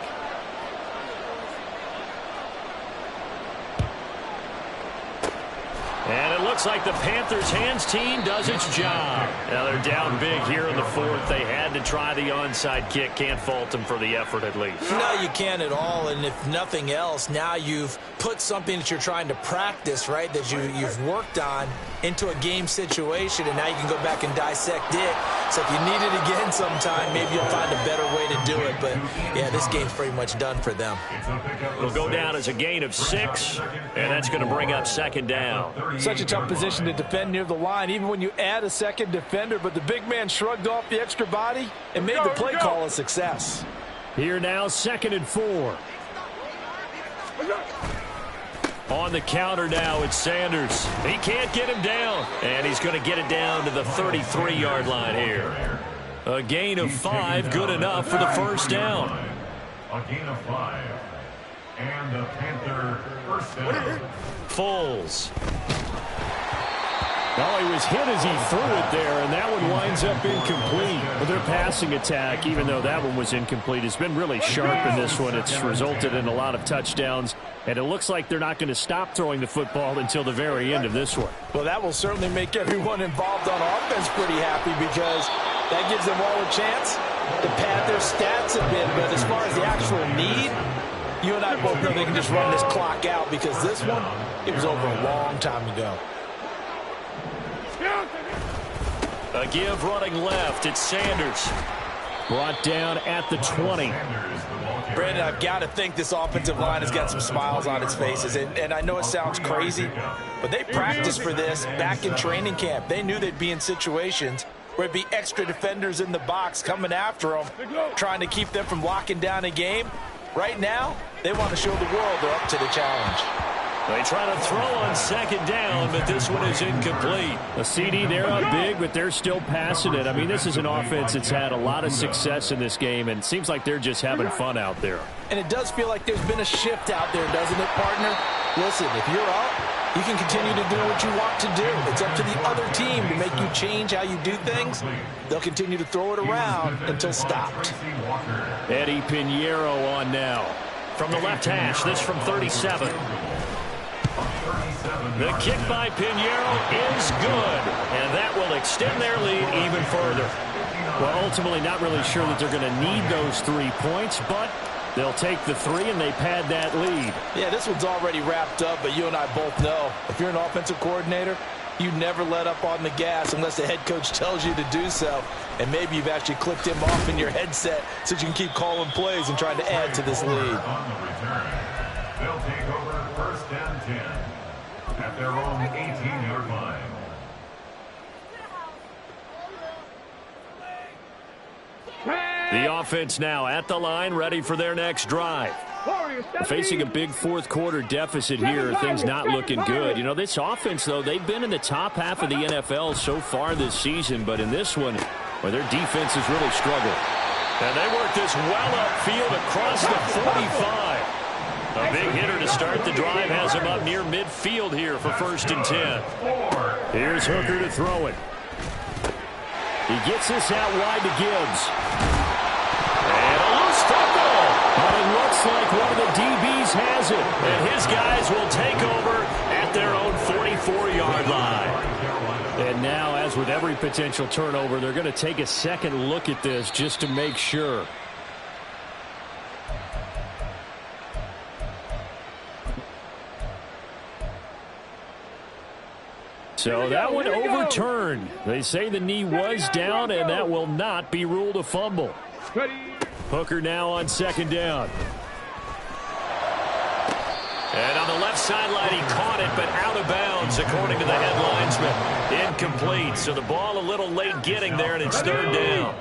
S7: And it looks like the Panthers' hands team does its job. Now they're down big here in the 4th. They had to try the onside kick. Can't fault them for the effort at least.
S6: No, you can't at all. And if nothing else, now you've put something that you're trying to practice, right, that you've worked on into a game situation, and now you can go back and dissect it. So if you need it again sometime, maybe you'll find a better way to do it. But, yeah, this game's pretty much done for them.
S7: It'll go down as a gain of 6, and that's going to bring up 2nd down.
S6: Such a tough position to defend near the line, even when you add a 2nd defender. But the big man shrugged off the extra body and made the play call a success.
S7: Here now, 2nd and 4. On the counter now, it's Sanders. He can't get him down, and he's going to get it down to the 33-yard line here. A gain of 5, good enough for the 1st down.
S5: A gain of 5. And the Panther first down.
S7: Foles.
S2: Oh, he was hit as he threw it there, and that one winds up incomplete. But their passing attack, even though that one was incomplete, has been really sharp in this one. It's resulted in a lot of touchdowns, and it looks like they're not going to stop throwing the football until the very end of this one.
S6: Well, that will certainly make everyone involved on offense pretty happy because that gives them all a chance to pad their stats a bit. But as far as the actual need, you and I both know they can just run this clock out because this one, it was over a long time ago.
S7: A give running left. It's Sanders.
S2: Brought down at the 20.
S6: Brandon, I've got to think this offensive line has got some smiles on its faces. And I know it sounds crazy, but they practiced for this back in training camp. They knew they'd be in situations where it'd be extra defenders in the box coming after them, trying to keep them from locking down a game. Right now, they want to show the world they're up to the challenge.
S7: They try to throw on second down, but this one is incomplete.
S2: A CD, they're up big, but they're still passing it. I mean, this is an offense that's had a lot of success in this game, and it seems like they're just having fun out there.
S6: And it does feel like there's been a shift out there, doesn't it, partner? Listen, if you're up, you can continue to do what you want to do. It's up to the other team to make you change how you do things. They'll continue to throw it around until stopped.
S2: Eddie Pinheiro on now.
S7: From the left hash, this from 37. The kick by Pinheiro is good, and that will extend their lead even further.
S2: Well, ultimately not really sure that they're going to need those 3 points, but they'll take the 3 and they pad that lead.
S6: Yeah, this one's already wrapped up, but you and I both know if you're an offensive coordinator, you never let up on the gas unless the head coach tells you to do so. And maybe you've actually clicked him off in your headset so you can keep calling plays and trying to add to this lead.
S5: On the return, they'll take over first and 10 at their own 18-yard line.
S2: The offense now at the line, ready for their next drive. Facing a big fourth quarter deficit here, things not looking good. You know, this offense, though, they've been in the top half of the NFL so far this season, but in this one, well, their defense has really struggled.
S7: And they work this well upfield across the 45. A big hitter to start the drive has him up near midfield here for first and 10.
S2: Here's Hooker to throw it. He gets this out wide to Gibbs.
S7: And a loose football.
S2: But it looks like one of the DBs has it.
S7: And his guys will take over at their own 44-yard line.
S2: And now, as with every potential turnover, they're going to take a second look at this just to make sure. So that one overturned. They say the knee was down, and that will not be ruled a fumble. Hooker now on second down.
S7: And on the left sideline, he caught it, but out of bounds, according to the head linesman. Incomplete, so the ball a little late getting there, and it's third down.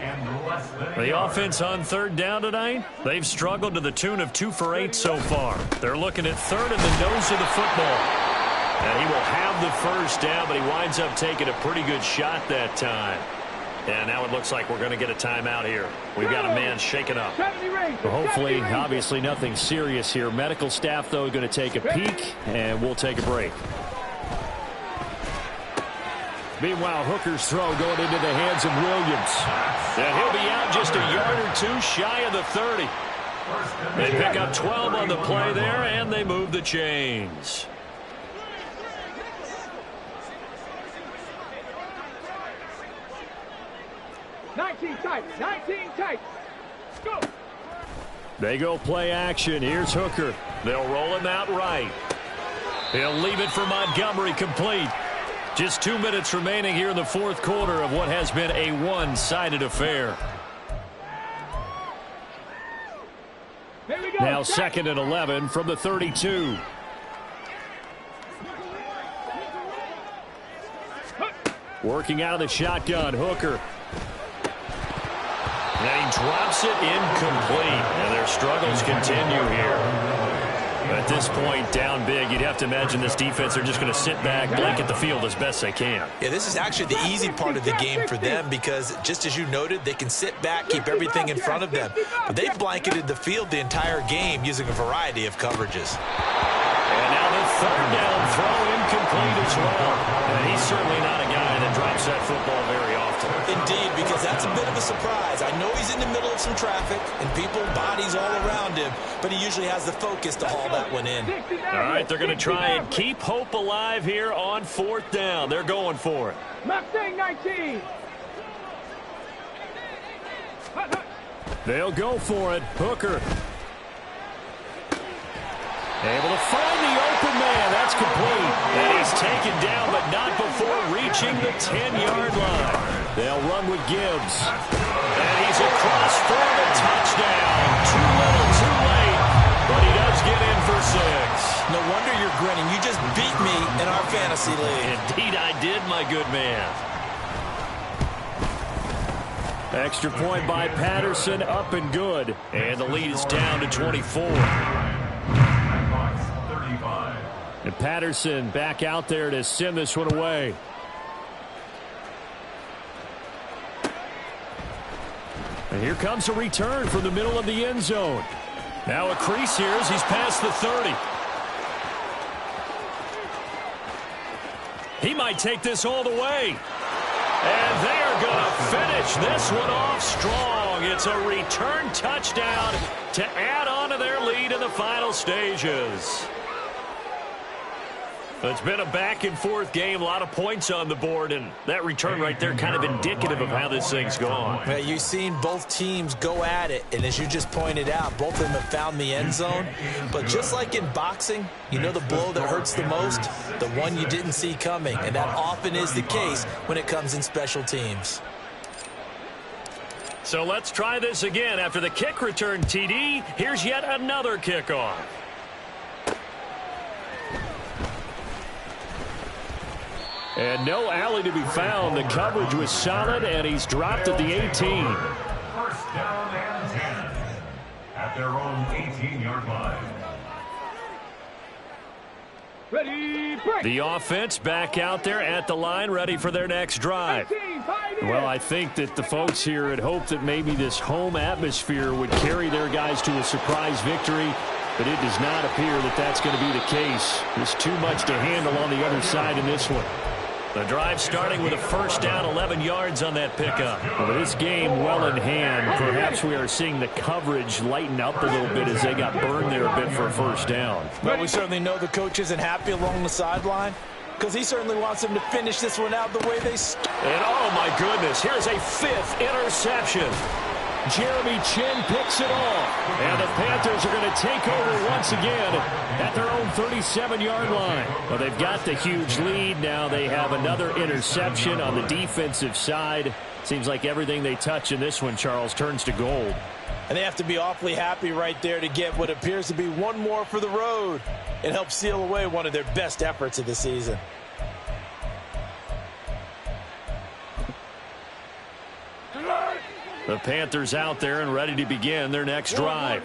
S7: The offense on third down tonight, they've struggled to the tune of 2 for 8 so far. They're looking at third in the nose of the football. And he will have the first down, but he winds up taking a pretty good shot that time. And now it looks like we're going to get a timeout here. We've got a man shaken up.
S2: Well, hopefully, obviously, nothing serious here. Medical staff, though, going to take a peek, and we'll take a break. Meanwhile, Hooker's throw going into the hands of Williams.
S7: And he'll be out just a yard or 2 shy of the 30. They pick up 12 on the play there, and they move the chains.
S4: Go.
S2: They go play action. Here's Hooker.
S7: They'll roll him out right. He'll leave it for Montgomery complete. Just 2 minutes remaining here in the fourth quarter of what has been a one-sided affair.
S2: Now second and 11 from the 32. Working out of the shotgun, Hooker.
S7: And he drops it incomplete. And their struggles continue here.
S2: At this point, down big, you'd have to imagine this defense are just going to sit back, blanket the field as best they can.
S6: Yeah, this is actually the easy part of the game for them because, just as you noted, they can sit back, keep everything in front of them. But they've blanketed the field the entire game using a variety of coverages.
S2: And now the third down throw incomplete as well. And he's certainly not a guy that drops that football very often.
S6: Indeed, because that's a bit of a surprise. I know he's in the middle of some traffic and people, bodies all around him, but he usually has the focus to haul that one in.
S2: All right, they're going to try and keep hope alive here on 4th down. They're going for it.
S4: Mustang 19.
S2: They'll go for it. Hooker. Able to find the open man. That's complete. And he's taken down, but not before reaching the 10-yard line. They'll run with Gibbs. And he's across for the touchdown. Too little, too late. But he does get in for 6.
S6: No wonder you're grinning. You just beat me in our fantasy league.
S2: Indeed I did, my good man. Extra point by Patterson, up and good. And the lead is down to 24. And Patterson back out there to send this one away. And here comes a return from the middle of the end zone. Now a crease here as he's past the 30. He might take this all the way. And they're going to finish this one off strong. It's a return touchdown to add on to their lead in the final stages. It's been a back-and-forth game, a lot of points on the board, and that return right there kind of indicative of how this thing's gone.
S6: Well, you've seen both teams go at it, and as you just pointed out, both of them have found the end zone. But just like in boxing, you know the blow that hurts the most? The one you didn't see coming, and that often is the case when it comes in special teams.
S2: So let's try this again. After the kick return TD, here's yet another kickoff. And no alley to be found. The coverage was solid, and he's dropped at the 18.
S5: First down and 10 at their own 18-yard line.
S4: Ready, break.
S2: The offense back out there at the line, ready for their next drive. Well, I think that the folks here had hoped that maybe this home atmosphere would carry their guys to a surprise victory, but it does not appear that that's going to be the case. There's too much to handle on the other side in this one. The drive starting with a first down, 11 yards on that pickup. Well, with this game well in hand, perhaps we are seeing the coverage lighten up a little bit as they got burned there a bit for a first down.
S6: Well, we certainly know the coach isn't happy along the sideline because he certainly wants them to finish this one out the way they started.
S2: And oh my goodness, here's a 5th interception. Jeremy Chin picks it off. And the Panthers are going to take over once again at their own 37-yard line. Well, they've got the huge lead. Now they have another interception on the defensive side. Seems like everything they touch in this one, Charles, turns to gold.
S6: And they have to be awfully happy right there to get what appears to be one more for the road and help seal away one of their best efforts of the season.
S2: The Panthers out there and ready to begin their next drive.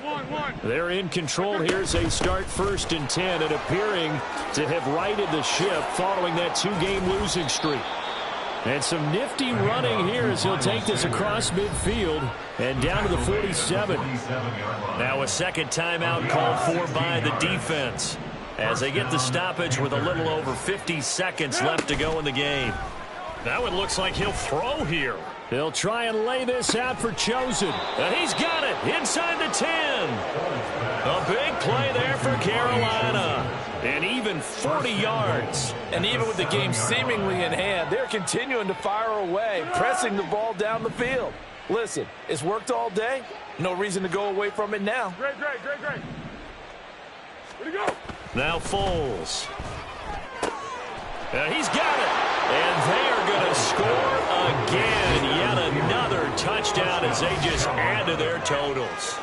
S2: They're in control here as they start 1st and 10 and appearing to have righted the ship following that 2-game losing streak. And some nifty running here as he'll take this across midfield and down to the 47. Now a second timeout called for by the defense as they get the stoppage with a little over 50 seconds left to go in the game. Now it looks like he'll throw here. He'll try and lay this out for Chosen. And he's got it inside the 10. A big play there for Carolina. And even 40 yards.
S6: And even with the game seemingly in hand, they're continuing to fire away, pressing the ball down the field. Listen, it's worked all day. No reason to go away from it now.
S4: Great. Where'd he go?
S2: Now Foles. He's got it. And they are going to score again. Yet another touchdown as they just add to their totals.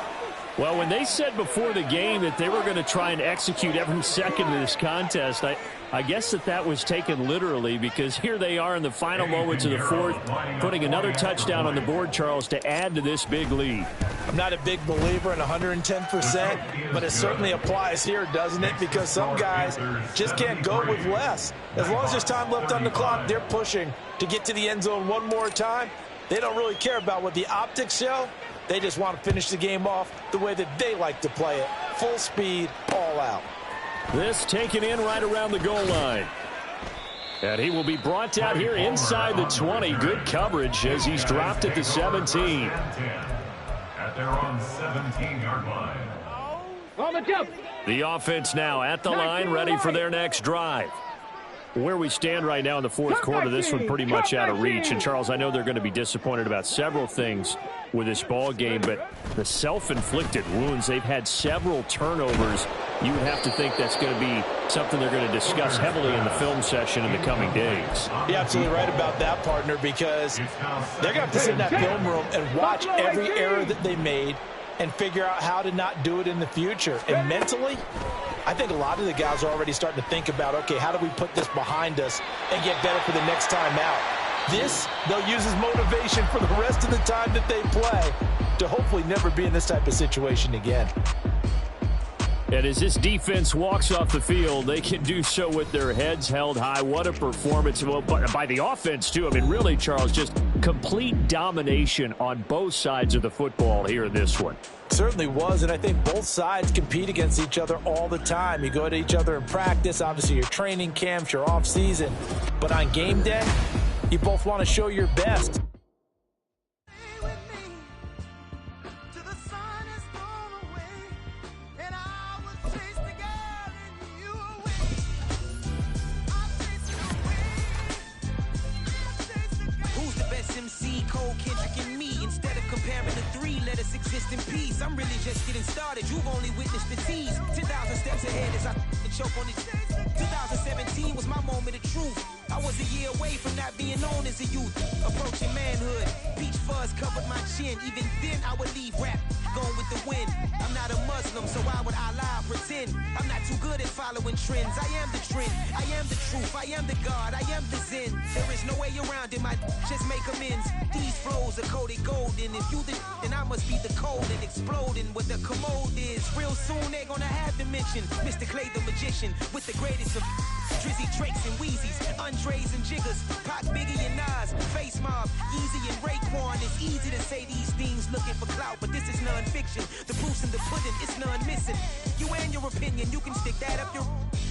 S2: Well, when they said before the game that they were going to try and execute every second of this contest, I guess that was taken literally, because here they are in the final moments of the fourth, putting another touchdown on the board, Charles, to add to this big lead.
S6: I'm not a big believer in 110%, but it certainly applies here, doesn't it? Because some guys just can't go with less. As long as there's time left on the clock, they're pushing to get to the end zone one more time. They don't really care about what the optics show. They just want to finish the game off the way that they like to play it. Full speed, all out.
S2: This taken in right around the goal line. And he will be brought down here inside the 20. Good coverage as he's dropped at the 17.
S5: At their own 17-yard line.
S4: On the jump.
S2: The offense now at the line, ready for their next drive. Where we stand right now in the fourth quarter, this one pretty much out of reach. And, Charles, I know they're going to be disappointed about several things with this ball game, but the self-inflicted wounds, they've had several turnovers. You would have to think that's going to be something they're going to discuss heavily in the film session in the coming days.
S6: You're absolutely right about that, partner, because they're going to have to sit in that film room and watch every error that they made and figure out how to not do it in the future. And mentally, I think a lot of the guys are already starting to think about, okay, how do we put this behind us and get better for the next time out? This, they'll use as motivation for the rest of the time that they play to hopefully never be in this type of situation again.
S2: And as this defense walks off the field, they can do so with their heads held high. What a performance by the offense, too. I mean, really, Charles, just complete domination on both sides of the football here in this one.
S6: Certainly was, and I think both sides compete against each other all the time. You go to each other in practice, obviously your training camps, your off season, but on game day, you both want to show your best.
S1: Exist in peace. I'm really just getting started. You've only witnessed the tease. 10,000 steps ahead as I choke on these. 2017 was my moment of truth. I was a year away from not being known as a youth. Approaching manhood. Peach fuzz covered my chin. Even then I would leave rap going with the wind. I'm not a Muslim, so why would I lie or pretend? I'm not too good at following trends. I am the trend. I am the truth. I am the God. I am the Zen. There is no way around it. My just make amends. These flows are coated golden. If you the then I must be the cold and exploding what the commode is. Real soon they're gonna have to mention Mr. Clay the magician with the greatest of Drizzy, Drakes, and Wheezies, Andres and Jiggers, Pac, Biggie, and Nas, Face Mob, Easy and Raekwon. It's easy to say these things looking for clout, but this is non-fiction. The proof's in the pudding, it's none missing. You and your opinion, you can stick that up your...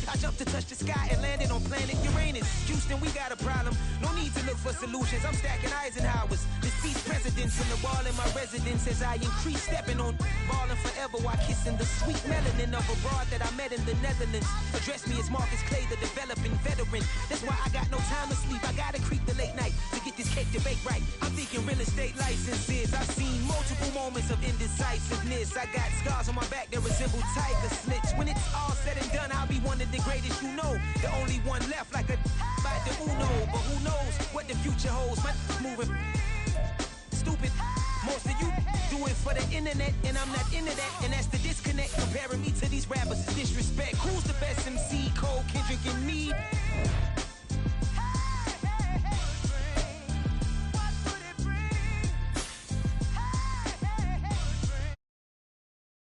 S1: I jumped to touch the sky and landed on planet Uranus. Houston, we got a problem. No need to look for solutions. I'm stacking Eisenhowers. This piece presidents on the wall in my residence as I increase stepping on balling forever while kissing the sweet melanin of a broad that I met in the Netherlands. Address me as Marcus Clay, the developing veteran. That's why I got no time to sleep. I gotta creep the late night to get this cake to bake right. I'm thinking real estate licenses. I've seen multiple moments of indecisiveness. I got scars on my back that resemble tiger slits. When it's all said and done, I'll be one of the greatest you know. The only one left like a by the Uno. But who knows what the future holds. My moving stupid. Most of you do it for the internet, and I'm not into that. And that's the disconnect. Comparing me to these rappers is disrespect. Who's the best MC? Cole, Kendrick, and me?